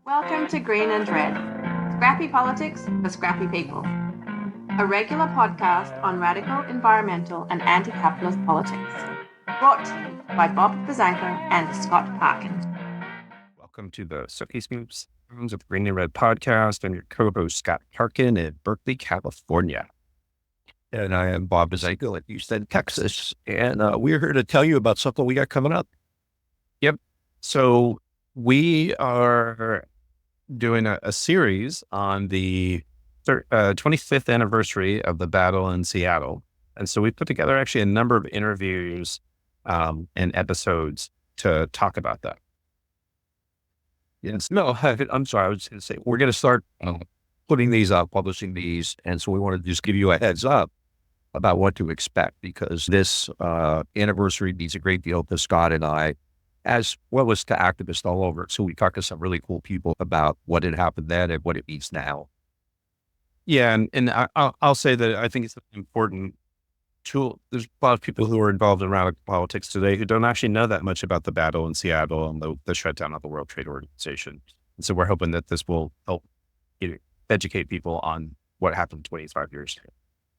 Welcome to Green and Red, Scrappy Politics for Scrappy People, a regular podcast on radical environmental and anti-capitalist politics, brought to you by Bob Bazanko and Scott Parkin. Welcome to the Sophie Smoops of Green and Red podcast. I'm your co-host, Scott Parkin in Berkeley, California. And I am Bob Bazanko in Houston, Texas. And we're here to tell you about something we got coming up. Yep. So we are doing a series on the 25th anniversary of the battle in Seattle. And so we put together actually a number of interviews and episodes to talk about that. Yes. No, I'm sorry. I was going to say, we're going to start putting these up, publishing these. And so we want to just give you a heads up about what to expect, because this anniversary means a great deal to Scott and I, as well as to activists all over. So we talked to some really cool people about what had happened then and what it means now. Yeah. And I'll say that I think it's important tool. There's a lot of people who are involved in radical politics today who don't actually know that much about the battle in Seattle and the shutdown of the World Trade Organization. And so we're hoping that this will help educate people on what happened 25 years ago.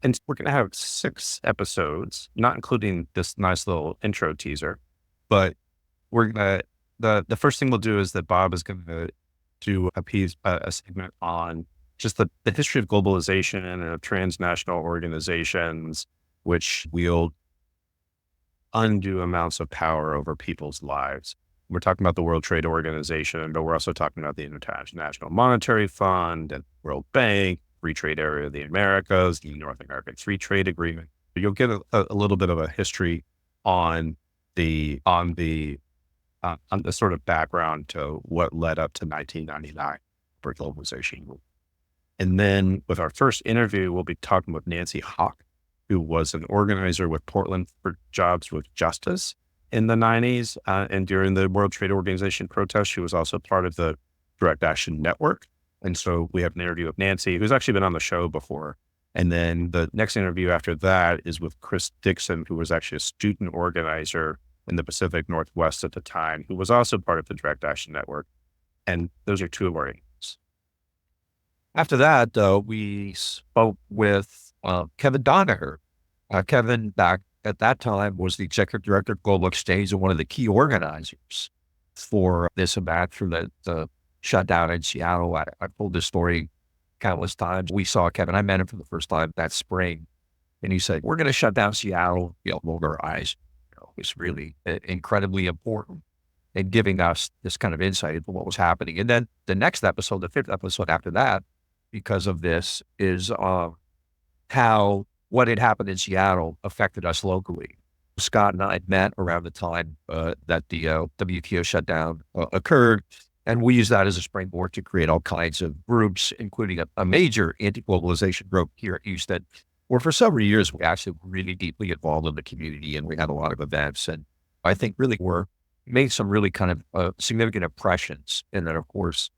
And we're going to have 6 episodes, not including this nice little intro teaser, but we're going to, the first thing we'll do is that Bob is going to do a segment on just the history of globalization and of transnational organizations, which wield undue amounts of power over people's lives. We're talking about the World Trade Organization, but we're also talking about the International Monetary Fund and World Bank, Free Trade Area of the Americas, the North American Free Trade Agreement. You'll get a little bit of a history on the sort of background to what led up to 1999 for globalization. And then with our first interview, we'll be talking with Nancy Hawk, who was an organizer with Portland for Jobs with Justice in the 90s. And during the World Trade Organization protests, she was also part of the Direct Action Network. And so we have an interview with Nancy, who's actually been on the show before. And then the next interview after that is with Chris Dixon, who was actually a student organizer in the Pacific Northwest at the time, who was also part of the Direct Action Network. And those are 2 of our interviews. After that, we spoke with Kevin Donaher. Kevin, back at that time, was the executive director of Global Exchange and one of the key organizers for this event through the shutdown in Seattle. I've told this story countless times. We saw Kevin. I met him for the first time that spring, and he said, "We're going to shut down Seattle." Rolled our eyes. It's really incredibly important in giving us this kind of insight into what was happening. And then the next episode, the 5th episode after that, because of this, is how what had happened in Seattle affected us locally. Scott and I met around the time that the WTO shutdown occurred, and we used that as a springboard to create all kinds of groups, including a major anti-globalization group here at Houston, where for several years we actually were really deeply involved in the community, and we had a lot of events, and I think really made some really kind of significant impressions. And then, of course,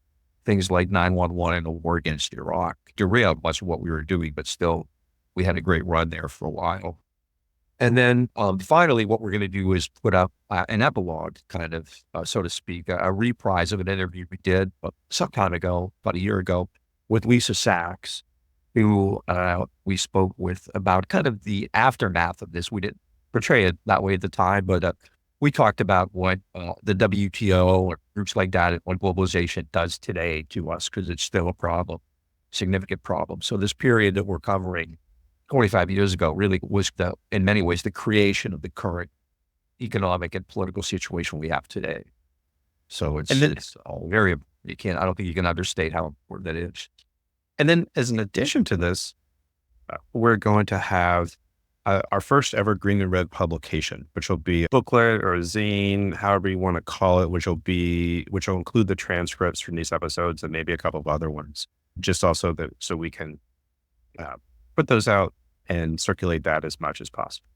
things like 9/11 and the war against Iraq derailed much of what we were doing, but still, we had a great run there for a while. And then finally, what we're going to do is put up an epilogue, kind of, so to speak, a reprise of an interview we did some time ago, about a year ago, with Lisa Sachs, who we spoke with about kind of the aftermath of this. We didn't portray it that way at the time, but we talked about what the WTO or groups like that, and what globalization does today to us, because it's still a problem, significant problem. So this period that we're covering 25 years ago really was, in many ways, the creation of the current economic and political situation we have today. So it's all very, I don't think you can understate how important that is. And then as an addition to this, we're going to have our first ever Green and Red publication, which will be a booklet or a zine, however you want to call it, which will include the transcripts from these episodes and maybe a couple of other ones, just also so we can put those out and circulate that as much as possible.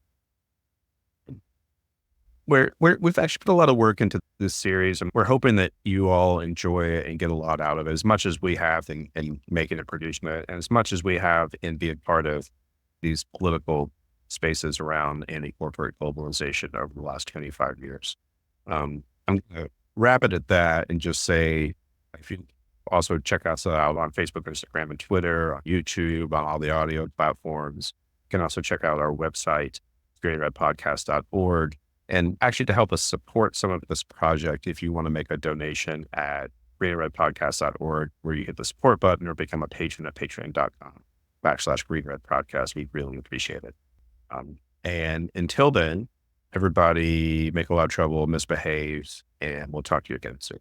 We've actually put a lot of work into this series, and we're hoping that you all enjoy it and get a lot out of it, as much as we have in making it, producing it, and as much as we have in being part of these political spaces around anti-corporate globalization over the last 25 years. I'm going to wrap it at that and just say, I feel Also check us out on Facebook, Instagram, and Twitter, on YouTube, on all the audio platforms. You can also check out our website, greenredpodcast.org. And actually, to help us support some of this project, if you want to make a donation at greenredpodcast.org, where you hit the support button, or become a patron at patreon.com/greenredpodcast, we really appreciate it. And until then, everybody make a lot of trouble, misbehaves, and we'll talk to you again soon.